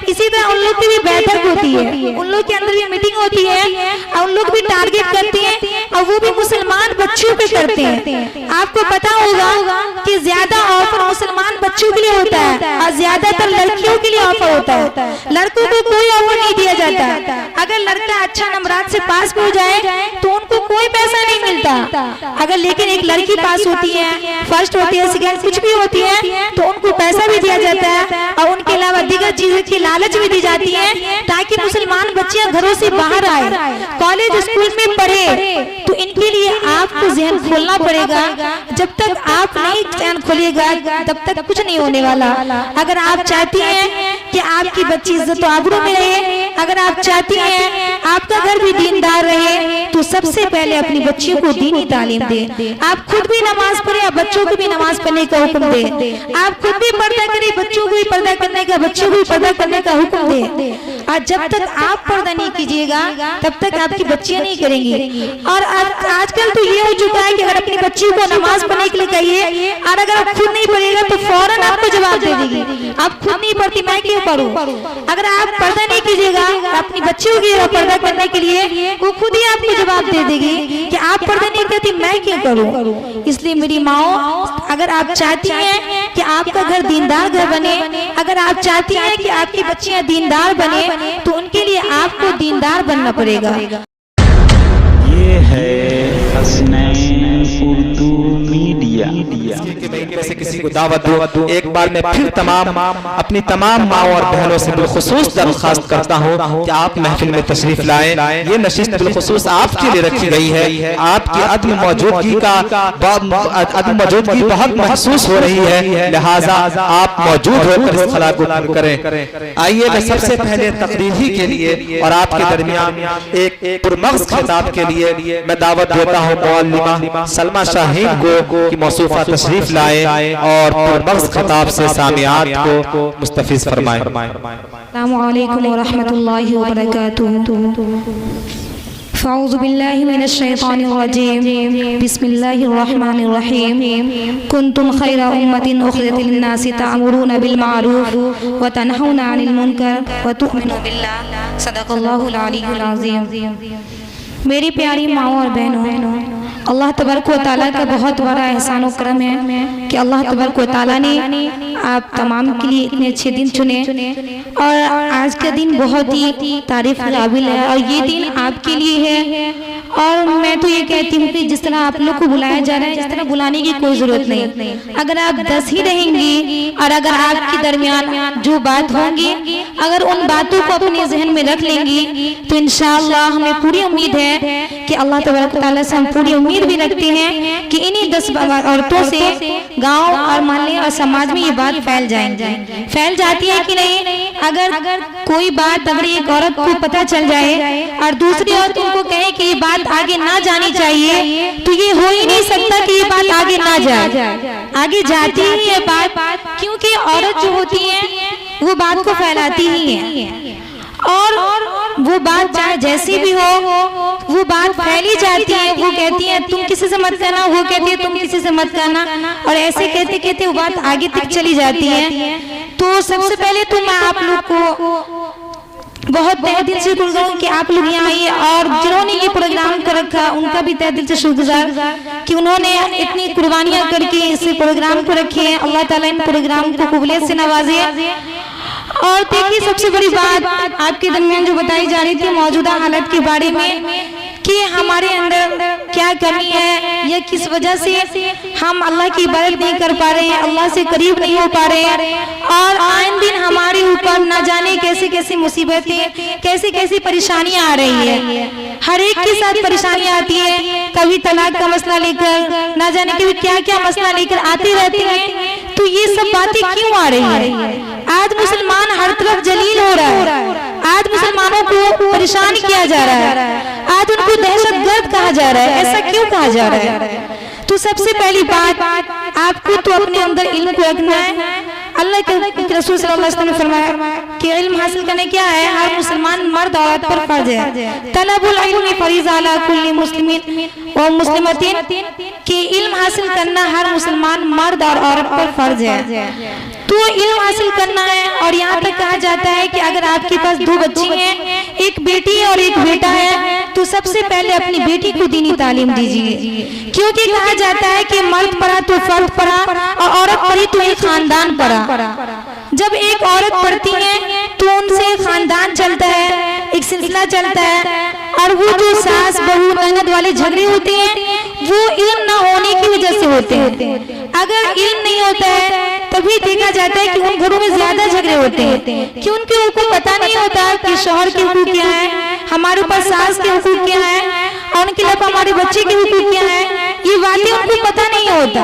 इसी तरह उन लोग की भी बैठक होती है, उन लोग के अंदर भी मीटिंग होती है और उन लोग भी टारगेट करते हैं और वो भी मुसलमान बच्चों पे करते हैं। आपको पता होगा कि ज्यादा ऑफर मुसलमान बच्चों के लिए होता है और ज्यादातर लड़कियों के लिए ऑफर होता है। लड़कों को कोई ऑफर नहीं दिया जाता। अगर लड़का अच्छा नंबरात से पास हो जाए तो उनको कोई पैसा नहीं मिलता। अगर लेकिन एक लड़की पास होती है, फर्स्ट होती है, सेकंड कुछ भी होती है तो उनको पैसा भी दिया जाता है और उनके अलावा दीगर चीजों की लालच भी दी जाती है ताकि मुसलमान बच्चियां घरों से बाहर आए, कॉलेज स्कूल में पढ़े। तो इनके लिए आपको ज़हन खोलना पड़ेगा। जब तक आप नहीं ज़हन खोलिएगा तब तक कुछ नहीं होने वाला। अगर आप चाहती हैं कि आपकी बच्ची इज्जत आबरू में रहे, अगर आप चाहती हैं आपका घर भी दीनदार रहे, तो सबसे पहले अपनी बच्चियों को दीनी तालीम दें। आप खुद भी नमाज पढ़े, आप बच्चों को भी नमाज पढ़ने का हुक्म दें। आप खुद भी पर्दा करें, बच्चों को भी पर्दा करने का, बच्चों को भी पर्दा करने का हुक्म दें। और जब तक आप पर्दा नहीं कीजिएगा तब तक आपकी बच्चियां नहीं करेंगी। और आजकल तो ये हो चुका है कि अगर अपनी बच्ची को नमाज पढ़ने के लिए कहिए और अगर आप खुद नहीं पढ़ेगा तो फौरन आपको जवाब दे देगी, आप खुद नहीं पढ़ती मैं क्यों पढ़ूं। अगर आप पर्दा नहीं कीजिएगा अपनी बच्चियों की पर्दा करने के लिए, वो खुद ही आपको जवाब दे देगी कि आप पर्दा नहीं करती मैं क्यों करूं। इसलिए मेरी माओ, अगर आप चाहती हैं कि आपका घर दीनदार घर बने, अगर आप चाहती हैं कि आपकी बच्चियां दीनदार बने, तो उनके लिए आपको दीनदार बनना पड़ेगा। ये है उर्दू मीडिया। से किसी को दावत दो। एक बार मैं फिर अपनी तमाम माओ और बहनों से बिलखुसूस दरख्वास्त करता हूँ कि आप महफिल में तशरीफ लाएं। ये नशिस्त बिलखुसूस आपके लिए रखी गई है। आपकी अदम मौजूदगी बहुत महसूस हो रही है, लिहाजा आप मौजूद होकर इस खला को करें। आइए मैं सबसे पहले तकरीरी के लिए और आपके दरमियान एक पुरमग़्ज़ खिताब के लिए मैं दावत देता हूँ मौलमा सलमा शाहीन को कि मौसूफा तशरीफ लाए और पुरमग़्ज़ खिताब से सामियात को मुस्तफ़ीज़ फरमाएं। अस्सलामु अलैकुम व रहमतुल्लाहि व बरकातुहू। फ़ाऊज़ु बिल्लाहि मिनश शैतानिर रजीम। बिस्मिल्लाहिर रहमानिर रहीम। कुंतुम खैरा उम्मतिन उख़रिजत लिन्नासि तअमुरूना बिल मारूफ़ व तनहौना अनिल मुनकर व तु'मिनूना बिल्लाह। सदक़ल्लाहुल अलीयुल अज़ीम। मेरी प्यारी माओ और बहनों, अल्लाह तबारक व तआला का बहुत बड़ा एहसान और करम है कि अल्लाह तबारक व तआला ने आप तमाम के लिए इतने अच्छे दिन चुने और आज का दिन बहुत ही तारीफ काबिल है और ये दिन आपके लिए है। और मैं तो ये कहती हूँ कि जिस तरह आप लोग को बुलाया जा रहा है इस तरह बुलाने की कोई जरूरत नहीं। अगर आप 10 ही रहेंगी और अगर आपके दरमियान जो बात होंगी अगर उन बातों को अपने जहन में रख लेंगी तो इंशाअल्लाह हमें पूरी उम्मीद है कि अल्लाह तबारक व तआला से हम पूरी उम्मीद भी रखते हैं कि इन्हीं 10 औरतों से गांव और मोहल्ले और समाज में ये बात फैल जाती है कि नहीं। अगर कोई बात अगर एक औरत को पता चल जाए और दूसरी औरत उनको कहे कि ये बात आगे ना जानी चाहिए तो ये हो ही नहीं सकता कि ये बात आगे ना जाए। आगे जाती ही है बात, क्योंकि औरत जो होती है वो बात को फैलाती ही है और वो बात चाहे जैसी भी हो वो बात फैली जाती है। वो कहती है तुम किसी से मत करना, वो कहती है तुम किसी से मत करना और ऐसे कहते कहते वो बात आगे तक चली जाती है। तो सबसे पहले तो मैं आप लोग को बहुत तहे दिल से गुज़ारूं कि आप लोग यहाँ आइए और जिन्होंने ये प्रोग्राम कर रखा उनका भी तहे दिल से शुक्रगुजार कि उन्होंने इतनी कुर्बानियाँ करके इस प्रोग्राम को रखे हैं। अल्लाह ताला इन प्रोग्राम को कबूलियत से नवाजे। और देखिए सबसे बड़ी बात आपके दरमियान जो बताई जा रही थी मौजूदा हालत के बारे में कि हमारे अंदर क्या कमी है या किस वजह से हम अल्लाह की इबादत नहीं कर पा रहे हैं, अल्लाह से करीब नहीं हो पा रहे हैं और आए दिन हमारे ऊपर न जाने कैसे कैसे मुसीबतें कैसे कैसी परेशानियां आ रही है। हर एक के साथ परेशानियां आती है, कभी तलाक का मसला लेकर न जाने कभी क्या क्या मसला लेकर आते रहते हैं। तो ये सब बातें क्यों आ रही है? आज मुसलमान हर तरफ जलील हो रहा है, आज मुसलमानों को परेशान किया जा रहा है, आज उनको दहशतगर्द कहा जा रहा है। ऐसा क्यों कहा जा रहा है? तो सबसे पहली बात आपको तो अपने अंदर इल्म को रखना है। अल्लाह के रसूल सल्लल्लाहु अलैहि वसल्लम ने फरमाया कि इल्म हासिल करने क्या है, हर मुसलमान मर्द औरत पर फर्ज है। तलबुल इल्मी फरीज़ा अला कुल्ली मुस्लिमिन व मुस्लिमतिन कि इल्म हासिल करना हर मुसलमान मर्द और औरत पर फर्ज है। तो तो इल्म हासिल करना है। और यहाँ तक कहा जाता है कि अगर आपके पास 2 बच्ची हैं, एक बेटी है और एक बेटा है, तो सबसे पहले अपनी बेटी को दीनी तालीम दीजिए, क्योंकि कहा जाता है कि मर्द पढ़ा तो फर्द पढ़ा और औरत पढ़ी तो एक खानदान पढ़ा। जब एक औरत पढ़ती है तो उनसे खानदान चलता है, एक सिलसिला चलता है। और वो जो सास बहू ननद वाले झगड़े होते हैं वो इल्म न होने की वजह से होते हैं। अगर इल्म नहीं होता है तभी देखा जाता है कि उन घरों में ज्यादा झगड़े होते हैं, कि उनके हुकूक पता नहीं होता कि शौहर के हुकूक क्या है, हमारे ऊपर सास के हुकूक क्या है, और उनके लिए हमारे बच्चे के हुकूक क्या है, ये बातें उनको पता नहीं होता।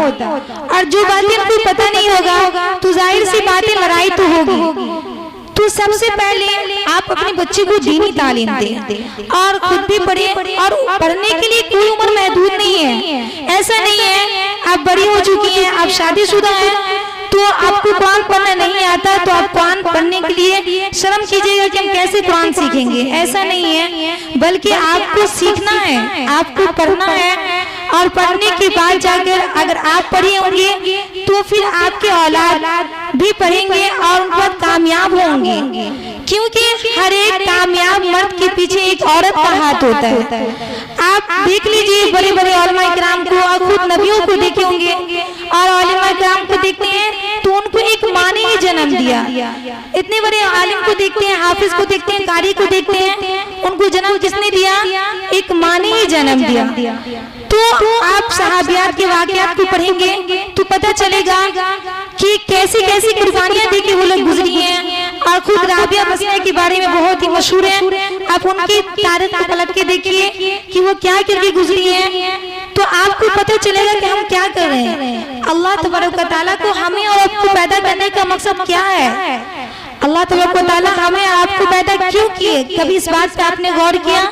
और जो बातें उनको पता नहीं होगा तो जाहिर सी बातें लड़ाई तो होगी। तो सबसे पहले आप अपने बच्चे को दीनी तालीम दें और खुद भी पढ़े। और पढ़ने के लिए कोई उम्र महदूद नहीं है, ऐसा नहीं है आप बड़ी हो चुकी हैं, आप शादीशुदा हैं तो आपको कुरान पढ़ना नहीं आता तो आप कुरान पढ़ने के लिए शर्म कीजिएगा कि हम कैसे कुरान सीखेंगे, ऐसा नहीं है। बल्कि आपको सीखना है, आपको पढ़ना है। और पढ़ने के बाद जाकर अगर आप पढ़े होंगे तो फिर आपके औलाद भी पढ़ेंगे और उन पर कामयाब होंगे, क्योंकि हर एक कामयाब मर्द के पीछे एक औरत का हाथ होता है। आप देख लीजिए बड़े बड़े उलमा इकराम को, और खुद नबियों को देखे होंगे और उलमा इकराम को देखते हैं तो उनको एक माँ ने ही जन्म दिया। इतने बड़े आलिम को देखते हैं, हाफिज को देखते हैं, कारी को देखते हैं, उनको जन्म किसने दिया? एक माँ ने ही जन्म दिया। तो आप सहाबियात के वाकयात को पढ़ेंगे तो पता चलेगा कि कैसी कैसी कुर्बानियां देके वो लोग गुजरी हैं। और खुद राबिया मसला के बारे में बहुत ही मशहूर है, आप उनकी तारीख को पलट के देखिए कि वो क्या करके गुजरी हैं, तो आपको पता चलेगा कि हम क्या कर रहे हैं। अल्लाह तबारक व तआला को हमें और आपको पैदा करने का मकसद क्या है? अल्लाह तबारक व तआला हमें आपको पैदा क्यों किए? कभी इस बात पे आपने गौर किया?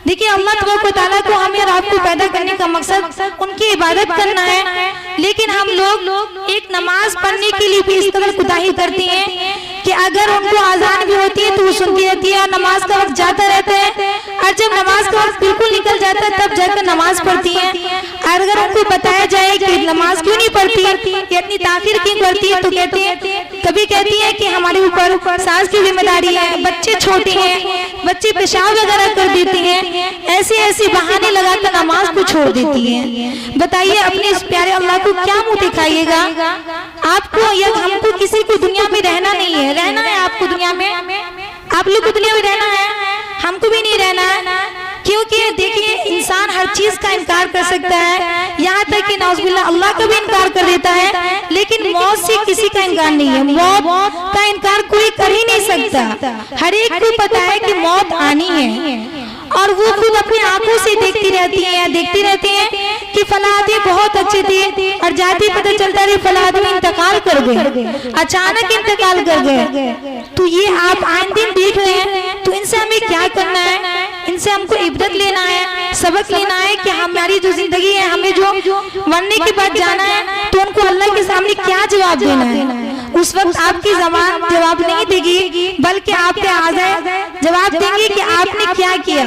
देखिए अल्लाह तबारक व तआला को हमें और आपको पैदा करने का मकसद उनकी इबादत करना है, लेकिन हम लोग एक नमाज पढ़ने के लिए भी इस कदर कुताही करते हैं कि अगर उनको आजान भी होती है तो वो सुनती रहती है और नमाज का वक्त जाता रहता है। और जब नमाज का वक्त बिल्कुल निकल जाता है तब जाकर नमाज पढ़ती है। और अगर उनको बताया जाए कि नमाज क्यों नहीं पढ़ती, ये इतनी ताखिर क्यों करती है, तो कहते हैं, कभी कहती है कि हमारे ऊपर सास की जिम्मेदारी है, बच्चे छोटे हैं, बच्चे पेशाब वगैरह कर देते हैं, ऐसे ऐसे बहाने लगाकर नमाज को छोड़ देती है। बताइए अपने इस प्यारे अल्लाह को क्या मुंह दिखाइएगा? आपको या हमको किसी को दुनिया में रहना नहीं है, रहना है आपको दुनिया में, आप लोग को दुनिया में रहना है, हमको भी नहीं रहना है। क्योंकि देखिए इंसान हर चीज का इनकार कर सकता है, यहाँ तक कि नाउज़ुबिल्लाह अल्लाह का भी इनकार कर देता है, लेकिन मौत से किसी का इनकार नहीं है। मौत का इनकार कोई कर ही नहीं सकता। हर एक को पता है कि मौत आनी है और वो खुद अपनी आंखों से देखती रहती हैं कि फला आदमी बहुत अच्छे थे और जाते पता चलता है फला आदमी इंतकाल कर गए, अचानक इंतकाल कर गए। तो ये आप आए दिन देख रहे हैं, तो इनसे हमें क्या करना है? इनसे हमको इबरत लेना है, सबक लेना है कि हमारी जो जिंदगी है, हमें जो मरने के बाद जाना है, तो उनको अल्लाह के सामने क्या जवाब देना है। उस वक्त आपकी ज़बान जवाब नहीं देगी, बल्कि आपके आज़ाए जवाब देंगे कि आपने क्या किया।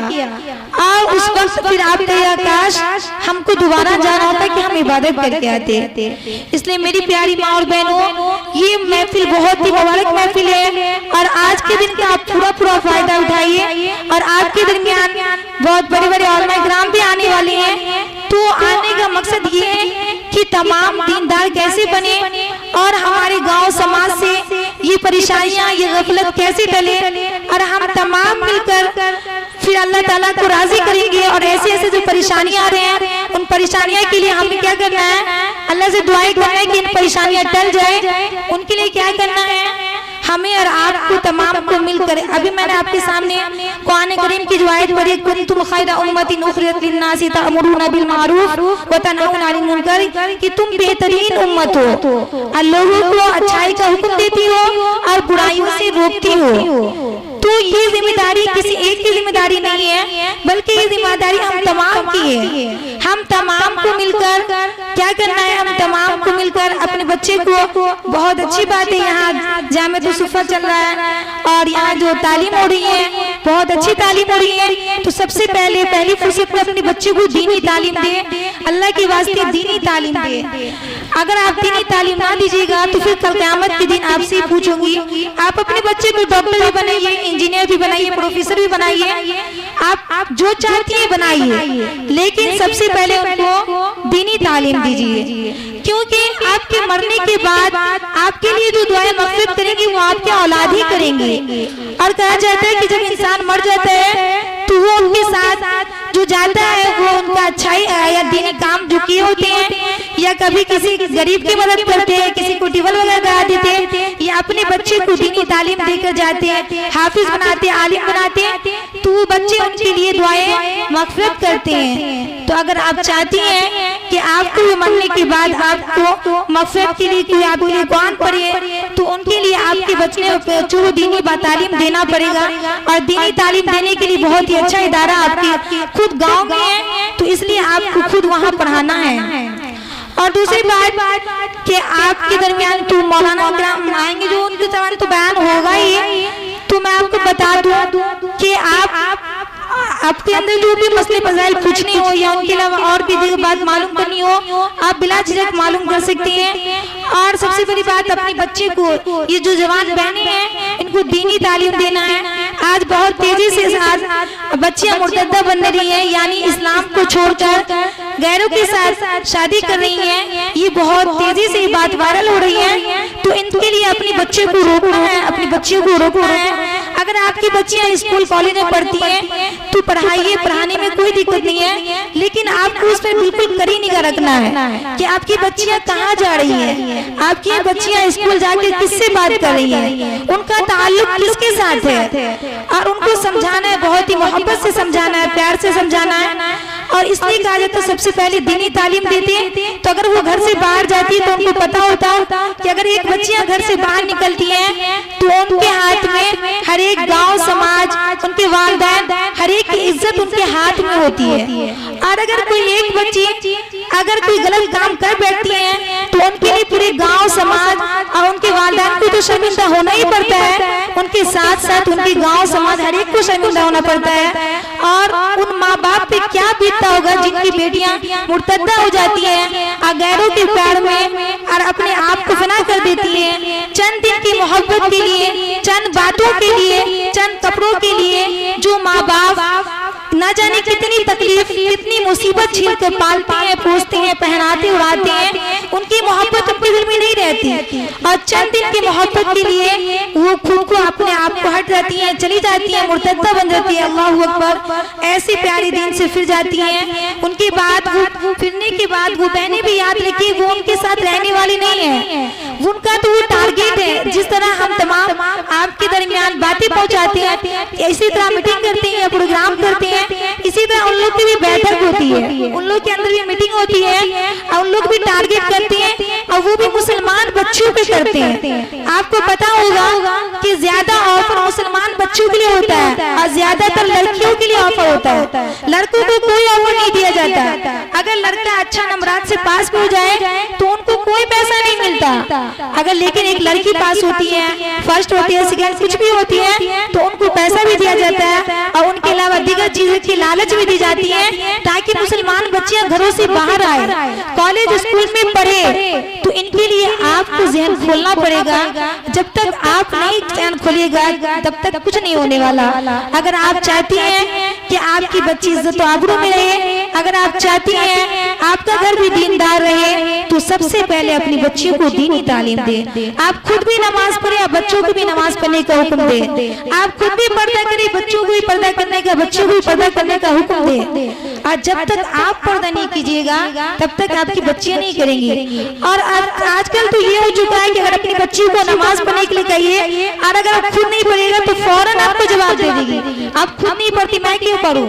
और उस वक्त फिर आप कहिएगा काश हमको दोबारा जाना होता कि हम इबादत करके आते। इसलिए मेरी प्यारी माँ और बहनों, ये महफिल बहुत ही मुबारक महफिल है और आज के दिन का आप पूरा फायदा उठाइए। और आपके दरमियान बहुत बड़े बड़े उलमा इकराम भी आने वाले हैं, तो आने का मकसद ये है कि तमाम दीनदार कैसे बने और हमारे गांव समाज से ये परेशानियां, ये गफलत कैसे टले और हम तमाम मिलकर फिर अल्लाह ताला को राजी करेंगे। और ऐसे ऐसे जो परेशानियां आ रहे हैं, उन परेशानियों के लिए हमें क्या करना है? अल्लाह से दुआएं करना है कि इन परेशानियां टल जाए। उनके लिए क्या करना है? हमें और आपको तमाम को मिलकर, अभी मैंने आपके सामने कुरान करीम की जो आयत पढ़ी, कुंतुम खैरा उम्मतिन उखरिजत लिन्नासि तअमुरूना बिल मारूफ व तनहौना अनिल मुनकर, कि तुम बेहतरीन उम्मत हो और लोगों को अच्छाई का हुक्म देती हो और बुराइयों से रोकती हो। तो तो ये जिम्मेदारी किसी एक की जिम्मेदारी नहीं है, बल्कि ये जिम्मेदारी हम तमाम की है। हम तमाम को मिलकर क्या करना है, हम तमाम को मिलकर अपने बच्चे को, बहुत अच्छी बात है यहाँ जामिया सुफ़ा चल रहा है और यहाँ जो तालीम हो रही है बहुत अच्छी तालीम हो रही है, तो सबसे पहली फुर्सत में अपने बच्चे को दीनी तालीम दे, अल्लाह के वास्ते दीनी तालीम दे। अगर आप दीनी तालीम ना दीजिएगा तो फिर कल क़यामत के दिन आपसे पूछूंगी, आप अपने बच्चे को डॉक्टर भी बनाइए, इंजीनियर भी बनाइए, प्रोफेसर भी बनाइए, आप जो चाहती है बनाइए, लेकिन सबसे पहले उनको दीनी तालीम दीजिए, क्योंकि आपके मरने के बाद आपके लिए जो दुआएं मग़फ़िरत करेंगे वो आपके औलाद ही करेंगे। और कहा जाता है कि जब इंसान मर जाता है तो वो उनके साथ जो जाता है वो उनका अच्छाई या दीनी काम जो किए होते हैं, या कभी किसी गरीब की मदद करते हैं, किसी को टिवल वगैरह करा देते हैं, या अपने बच्चे को दीनी तालीम देकर जाते हैं, हाफिज बनाते हैं, आलिम बनाते हैं, तो वो बच्चे उनके लिए दुआएं मग़फ़िरत करते हैं। तो अगर आप चाहती हैं कि आपको भी मरने के बाद आपको मग़फ़िरत के लिए कोई आपके लिए कुरान पढ़े, तो उनके लिए आपके बच्चों को दीनी तालीम देना पड़ेगा। और दीनी तालीम देने के लिए बहुत ही अच्छा इदारा आपके खुद गांव में है, तो इसलिए आपको खुद वहां पढ़ाना है। और दूसरी बात कि आपके दरमियान तो मौलाना कराम आएंगे, जो उनके दरमियान तो बयान होगा ही, तो मैं आपको बता दूं कि आपके अंदर जो भी मसले मसाइल पूछने हो या उनके अलावा और भी बात मालूम करनी हो, आप बिला झिझक मालूम कर सकते हैं। और सबसे बड़ी बात, अपने बच्चे को, ये जो जवान बहनें हैं, इनको दीनी तालीम देना है। आज बहुत तेजी से आज बच्चियां मुर्तद्दा बन रही हैं, यानी इस्लाम को छोड़कर गैरों के साथ शादी कर रही हैं, ये बहुत तेजी से बात वायरल हो रही है। तो इनके लिए अपने बच्चे को रोकना है, अपने बच्चियों को रोकना है। अगर आपकी बच्चियां स्कूल कॉलेज में पढ़ती हैं तो पढ़ाइए, पढ़ाने में कोई दिक्कत नहीं है, लेकिन आपको उस पर बिल्कुल कड़ी निगाह रखना है कि आपकी बच्चियां कहाँ जा रही हैं, आपकी बच्चियां स्कूल जाकर किससे बात कर रही हैं, उनका ताल्लुक किसके साथ है, और उनको समझाना है, बहुत ही मोहब्बत से समझाना है, प्यार से समझाना है। और इसलिए कहा जाता है सबसे पहले दीनी तालीम देते हैं। तो अगर वो घर से बाहर जाती है तो उनको पता होता कि अगर एक बच्चियां घर से बाहर निकलती हैं तो उनके हाथ में हर एक गांव समाज, उनके वालिदैन, हर एक की इज्जत उनके हाथ में होती है। और अगर कोई एक बच्ची अगर कोई गलत काम कर बैठती है तो उनके लिए पूरे गांव समाज और उनके वालिदैन को तो शर्मिंदा होना ही पड़ता है, उनके साथ साथ उनके गांव समाज हर एक को शर्मिंदा होना पड़ता है। और उन माँ बाप पे क्या बीतता होगा जिनकी बेटियां मुर्तद्दा हो जाती हैं, गैरों के प्यार में और अपने आप को फना कर देती हैं, चंद दिन की मोहब्बत के लिए, चंद बातों के लिए, चंद कपड़ों के लिए, जो माँ बाप न जाने कितनी तकलीफ, कितनी मुसीबत झेल कर पालते हैं, पोसते हैं, पहनाते उड़ाते हैं, उनकी मोहब्बत उनके दिल में नहीं रहती। और चंद दिन की मोहब्बत के लिए वो खुद को अपने आप को हट जाती हैं, चली जाती हैं, मुर्तद्दा बन जाती है। अल्लाहू अकबर, ऐसे प्यारे दिन से फिर जाती हैं। उनके बाद वो फिरने के बाद वो बहनें भी याद रखिए, वो उनके साथ रहने वाली नहीं है, उनका तो वो टारगेट है। जिस तरह हम तमाम आपके दरमियान बातें पहुंचाते हैं, इसी तरह मीटिंग करते हैं, प्रोग्राम करते हैं, इसी तरह उन लोग की भी बैठक होती है, उन लोग के अंदर भी मीटिंग होती है और उन लोग भी टारगेट करते हैं, और वो भी मुसलमान बच्चों पे करते हैं। आपको पता होगा कि ज्यादा ऑफर मुसलमान बच्चों के लिए होता है और ज्यादातर लड़कियों के लिए ऑफर होता है, लड़कों को कोई ऑफर नहीं दिया जाता। अगर लड़का अच्छा नंबरात से पास हो जाए तो उनको कोई पैसा नहीं मिलता। अगर लेकिन एक लड़की पास होती है, फर्स्ट होती है, सेकंड कुछ भी होती है, तो उनको पैसा भी दिया जाता है और उनके अलावा दीगर चीजों की लालच भी दी जाती है, ताकि मुसलमान बच्चियां घरों से बाहर आए, कॉलेज स्कूल में पढ़े। तो इनके लिए आपको ज़हन खोलना पड़ेगा। जब तक आप नहीं ज़हन खोलिएगा तब तक कुछ नहीं होने वाला। अगर आप चाहती हैं कि आपकी बच्ची इज्जत आबरू में रहे, अगर आप चाहती हैं आपका घर भी दीनदार रहे, तो सबसे पहले अपनी बच्चियों को दीनी तालीम दे। आप खुद भी नमाज पढ़े, आप बच्चों को भी नमाज पढ़ने का हुक्म दे। आप खुद भी पर्दा करें, बच्चों को भी पर्दा करने का, बच्चों को भी पर्दा करने का हुक्म दे। और जब तक आप पर्दा नहीं कीजिएगा तब तक आपकी बच्चियां नहीं करेंगी। और आजकल तो ये हो चुका है कि अगर अपनी बच्ची को नमाज पढ़ने के लिए कहिए और अगर आप खुद नहीं पढ़ेगा तो फौरन आपको जवाब दे देगी, आप खुद नहीं पढ़ती मैं क्यों पढ़ूं।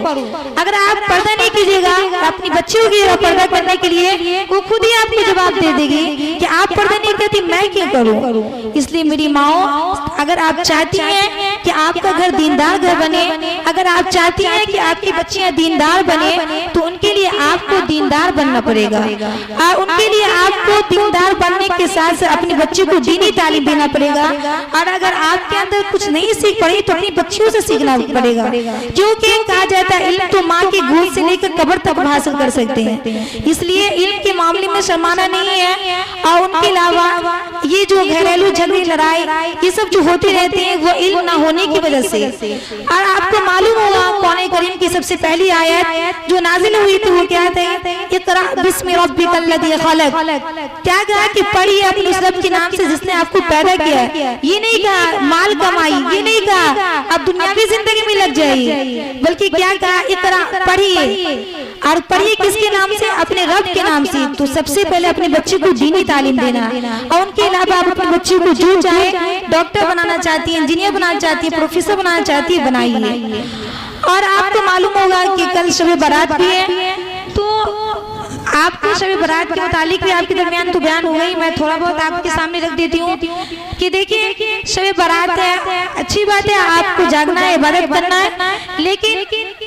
अगर आप पर्दा नहीं कीजिएगा अपनी बच्चियों की पर्दा करने के लिए, वो खुद ही आपको जवाब दे देगी कि आप पर्दा नहीं करती, मैं क्यों करूं। इसलिए मेरी माओ, अगर आप चाहती हैं कि आपका घर दीनदार घर बने, अगर आप चाहती हैं कि आपकी बच्चियां दीनदार बने, तो उनके लिए आपको दीनदार बनना पड़ेगा। और उनके लिए आपको दीनदार बनने के साथ साथ अपनी बच्ची को दीनी तालीम देना पड़ेगा। और अगर आपके अंदर कुछ नहीं सीख पड़ी तो अपनी बच्चियों से सीखना पड़ेगा, क्योंकि कहा जाता है इल्म तो माँ की गोद से लेकर कब्र तक हासिल कर सकते हैं। इसलिए इल्म के मामले में शर्माना नहीं है। और उनके अलावा ये जो घरेलू झगड़े लड़ाई ये सब जो होती रहती है वो इल्म ना होने की वजह से। और आपको मालूम होगा कुरान करीम की सबसे पहली आयत जो नाजिल हुई थी वो क्या थी, इक़रा बिस्मि रब्बिकल लज़ी खलक़। क्या कहा कि पढ़िए अपने उस रब के नाम से जिसने आपको पैदा किया। ये नहीं कहा माल कमाई, ये नहीं कहा अब दुनियावी जिंदगी में लग जाइए, बल्कि क्या कहा इक़रा पढ़िए। और पढ़िए किसके नाम से, अपने रब के नाम से। तो सबसे पहले अपने बच्चे को दीनी तालीम देना। और उनके अलावा आप अपने बच्चे को जो चाहे, डॉक्टर बनाना चाहती है, इंजीनियर बनाना चाहती है, प्रोफेसर बनाना चाहती है, बनाइए। और आपको मालूम होगा कि कल शब बारात भी है, तो आपको शब बारात के मुतालिक भी आपके दरमियान तो बयान हो गई, मैं थोड़ा बहुत आपके सामने रख देती हूँ कि देखिए शब बारात है, अच्छी बात है, आपको जागना है, इबादत करना है, लेकिन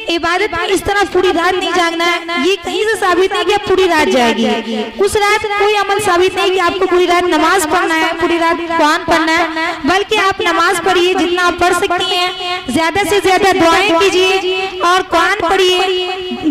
इबादत में इस तरह पूरी रात नहीं जागना है। ये कहीं से साबित नहीं कि आप पूरी रात जाएगी। उस रात कोई अमल साबित नहीं कि आपको पूरी रात नमाज पढ़ना है, पूरी रात कुरान पढ़ना है, बल्कि आप नमाज पढ़िए जितना आप पढ़ सकती हैं, ज्यादा से ज्यादा दुआएं कीजिए और कुरान पढ़िए,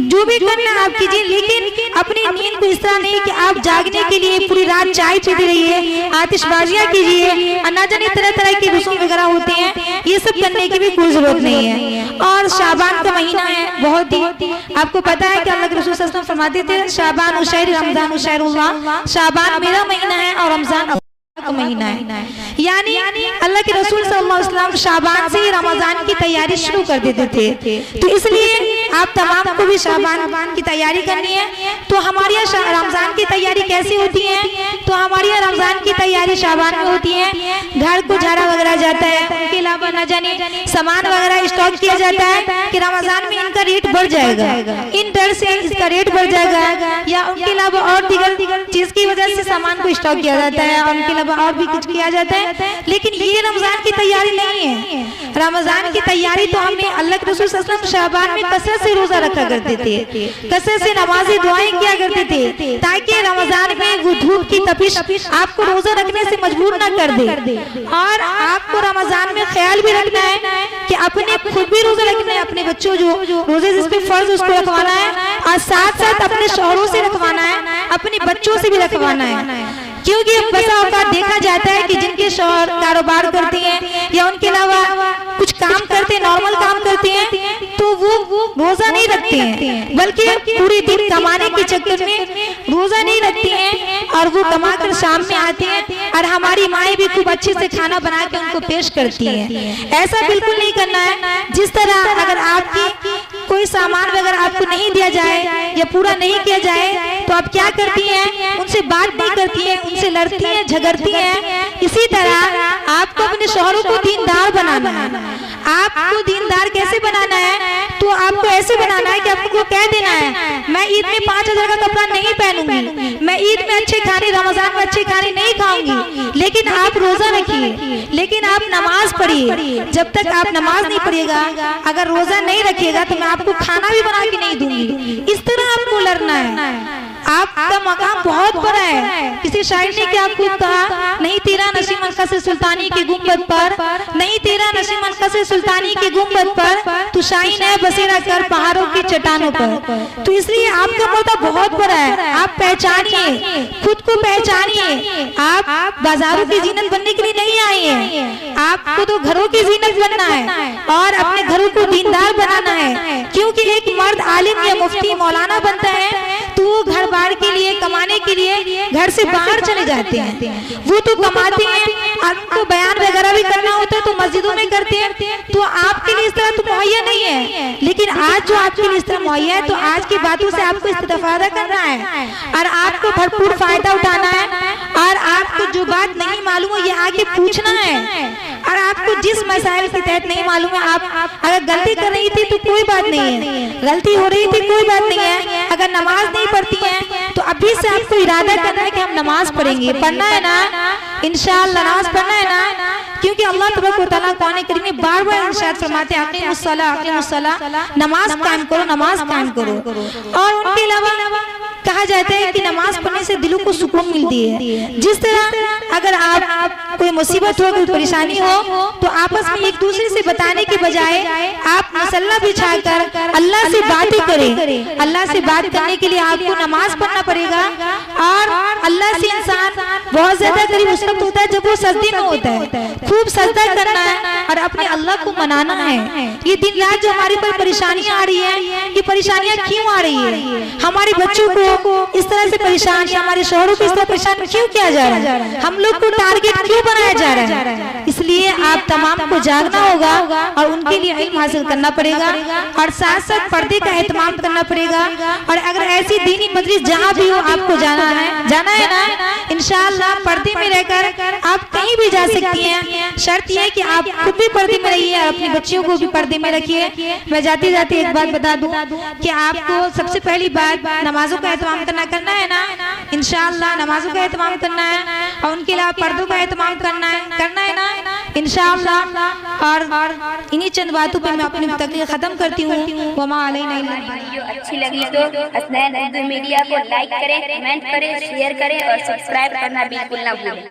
जो भी करना आप कीजिए। लेकिन अपनी नींद को इस तरह नहीं कि आप जागने के लिए पूरी रात चाय पीते रहिए, आतिशबाजियां कीजिए, ना जाने तरह तरह की रसूम वगैरह होते हैं, ये सब करने की भी कोई जरूरत नहीं है। और शाबान का महीना है, बहुत ही आपको पता है कि अल्लाह के रसूल सल्लल्लाहु अलैहि वसल्लम फरमाते थे शाबान उशैर रमजान उशैरुल्लाह, शाबान मेरा महीना है और रमजान का महीना है। यानी अल्लाह के रसूल सल्लल्लाहु अलैहि वसल्लम शाबान से ही रमजान की तैयारी शुरू कर देते थे। तो इसलिए आप तमाम को भी शाबान की तैयारी करनी है। तो हमारे यहाँ रमजान की तैयारी कैसी होती है, तो हमारे यहाँ रमजान की तैयारी शाबान में होती है। घर को झाड़ा वगैरह जाता है, उसके अलावा न जाने सामान वगैरह स्टॉक किया जाता है कि रमजान में इनका रेट बढ़ जाएगा, इन डर से इसका रेट बढ़ जाएगा, या उनके अलावा और दीगर चीज की वजह से सामान को स्टॉक किया जाता है, उनके अलावा और भी कुछ किया जाता है। लेकिन ये रमजान की तैयारी नहीं है। रमजान की तैयारी तो हमें अल्लाह के रसूल सल्लल्लाहु अलैहि वसल्लम शाबान में कसरत से रोजा रखा करते थे, कसरत से नमाज़ी दुआएं किया करते थे, ताकि रमजान में वो धूप की तपिश आपको रोजा रखने से मजबूर न कर दे। और आपको रमजान में ख्याल भी रखना है कि अपने खुद भी रोजा रखना है, अपने बच्चों जो रोजे जिस पे फर्ज उसको रखवाना है, और साथ साथ अपने शौहरों से रखवाना है, अपने बच्चों से भी रखवाना है। क्योंकि बसा औकात देखा जाता है कि जिनके शौहर कारोबार करते हैं या उनके अलावा कुछ काम करते हैं, नॉर्मल काम करते हैं, तो वो रोजा नहीं रखते हैं, बल्कि पूरी दिन कमाने के चक्कर में रोजा नहीं रखते हैं, और वो कमा कर शाम में आते हैं और हमारी माएँ भी खूब अच्छे से खाना बना के उनको पेश करती हैं। ऐसा बिल्कुल नहीं करना है। जिस तरह अगर आपकी कोई सामान वगैरह आपको नहीं दिया जाए या पूरा नहीं किया जाए तो आप क्या करती हैं, उनसे बात नहीं करती हैं, उनसे लड़ती हैं, झगड़ती हैं। इसी तरह आपको अपने शौहरों को दीनदार बनाना है। आपको दीनदार कैसे बनाना है, तो आपको ऐसे बनाना है कि आपको कह देना है मैं ईद में 5000 का कपड़ा नहीं पहनूंगी, मैं ईद में अच्छे खाने, रमजान में अच्छे खाने नहीं खाऊंगी, लेकिन आप रोजा रखिए, लेकिन आप नमाज पढ़िए। जब तक आप नमाज नहीं पढ़िएगा, अगर रोजा नहीं रखिएगा, तो मैं आपको खाना भी बना के नहीं दूंगी। इस तरह आपको लड़ना है। आपका मकाम बहुत बड़ा है। किसी शायर ने क्या आपको कहा, नहीं तेरा नशीब मनकसे सुल्तानी के गुंबद पर, नहीं तेरा नशीब मनकसे सुल्तानी के गुंबद पर, तू शाहीन है बसेरा कर पहाड़ों की चट्टानों पर। तो इसलिए आपका पर्दा बहुत बड़ा है। आप पहचानिए, खुद को पहचानिए। आप बाजारों की जीनत बनने के लिए नहीं आए हैं, आपको तो घरों की जीनत बनना है और अपने घरों को दीनदार बनाना है। क्योंकि एक मर्द आलिम या मुफ्ती मौलाना बनता है तो वो घर बार के लिए, कमाने के लिए घर से बाहर चले जाते हैं। वो तो कमाते हैं, आपको बयान वगैरह भी करना होता है तो मस्जिदों में करते हैं। तो आपके लिए इस तरह तो मुहैया नहीं है, लेकिन आज जो आपके लिए इस तरह मुहैया है, तो आज की बातों से आपको इस्तेफादा करना है और आपको भरपूर फायदा उठाना है। और आपको जो बात नहीं मालूम हो ये आके पूछना है, और आपको जिस मसाइल के तहत नहीं मालूम है, आप अगर गलती कर रही थी तो कोई बात नहीं है, गलती हो रही थी कोई बात नहीं है। अगर नमाज नहीं पढ़ती हैं तो अभी से आपको इरादा करना है कि हम नमाज पढ़ेंगे, पढ़ना है ना इंशाअल्लाह, नमाज पढ़ना है ना, क्योंकि अल्लाह तबारक व तआला कुरान करीम में बार-बार इरशाद फरमाते हैं अक़ीमुस्सलाह, नमाज कायम करो, नमाज कायम करो। और उनके अलावा कहा जाता है कि नमाज पढ़ने से दिलों को सुकून मिलती है। जिस तरह अगर आप कोई मुसीबत हो, कोई परेशानी हो, तो आपस में एक दूसरे से बताने के बजाय आप मसल्ला बिछाकर अल्लाह से बातें करें। अल्लाह से बात करने के लिए आपको नमाज पढ़ना पड़ेगा। और अल्लाह से इंसान बहुत ज्यादा करीब उस वक्त होता है जब वो सजदे में होता है, खूब सजदा करना है और अपने अल्लाह को मनाना है। ये दिन रात जो हमारे पर परेशानियां आ रही है, ये परेशानियां क्यों आ रही है? हमारे बच्चों को इस तरह से परेशान, या हमारे शोहरों को इस तरह परेशान क्यों किया जा रहा है? हम लोग को टारगेट क्यों बनाया जा रहा है? इसलिए आप तमाम को जागना होगा और उनके लिए इल्म हासिल करना पड़ेगा और साथ साथ पर्दे का एहतमाम करना पड़ेगा। और अगर ऐसी दीनी मजलिस जहाँ भी हो आपको जाना है ना इंशाअल्लाह, पर्दे में रहकर आप कहीं भी जा सकती हैं। शर्त यह है कि आप खुद भी पर्दे में रहिए और अपने बच्चियों को भी पर्दे में रखिए। मैं जाते जाते एक बात बता दूं कि आपको सबसे पहली बात नमाजों का एहतमाम करना है ना इंशाअल्लाह, नमाजों का एहतमाम करना है और उनके अलावा पर्दों का एहतमाम करना है ना इंशाअल्लाह। और इन्हीं चंद बातों पे मैं अपनी तकरीर खत्म करती हूँ। वमा अलैना इल्ला वीडियो अच्छी लगी तो हसनैन उर्दू मीडिया को लाइक करें, कमेंट करें, शेयर करें और सब्सक्राइब करना बिल्कुल ना भूलें।